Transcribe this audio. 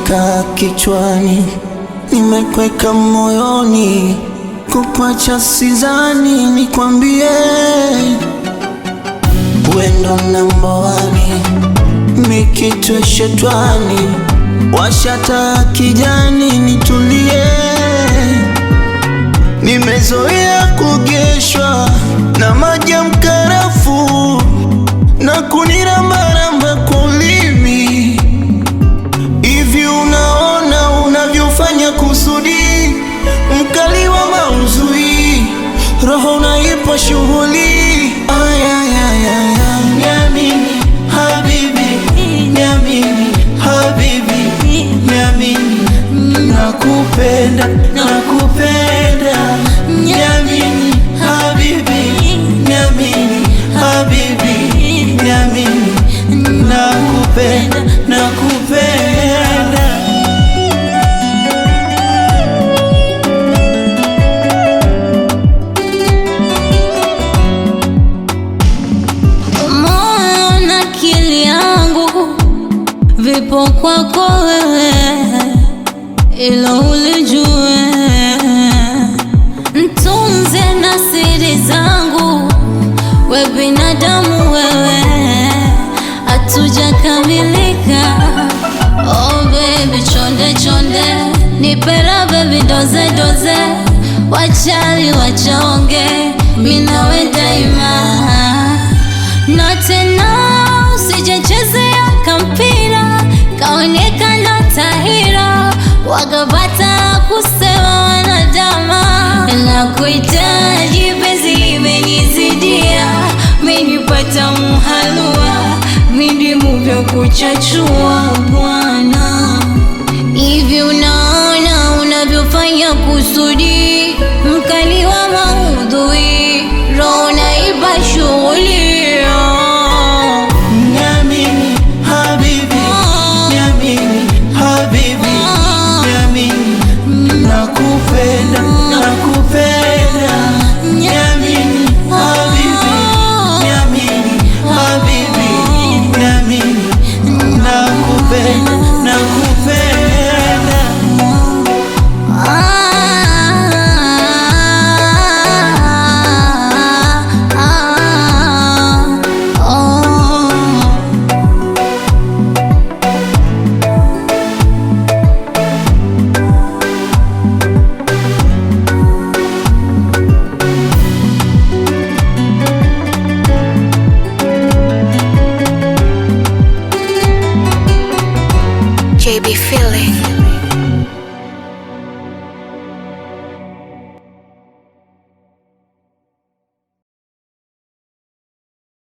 nimeweka kichwani, nimekweka moyoni, kukuacha sidhani, nikwambie wendo namba wani, mikitwe shetwani, washata kijani, nitulie. Nimezoea kugeshwa na maji ya mkarafu na kunirambaramba kwa ulimi. Hivi unaona unavyofanya kusudi, mkali wa mauzui, roho unaipa shughuli. Niamini habibi, niamini habibi, niamini nakupenda, nakupenda. Niamini habibi, niamini habibi, niamini nakupenda, nakupenda. Moyo na akili yangu vipo kwako wewe, ilo ulijue. Mtunze na siri zangu, we binadamu wewe, hatujakamilika. Oh baby, chonde chonde, nipera baby, doze doze, wachali wachonge, minawe daima. Na tena usijechezea kampira, kaonekana tahira, wakapata kusema wanadama. Nakuhitaji penzi limenizidia, menipata muhalua, vindimu vya kuchachua bwana. Hivi unaona unavyofanya kusudi, mkali wa maudhui, roho naipa shughuli. Niamini habibi, niamini habibi, niamini nakupenda, nakupenda. Niamini habibi, niamini habibi, niamini nakupenda, nakupenda. JB Feeling.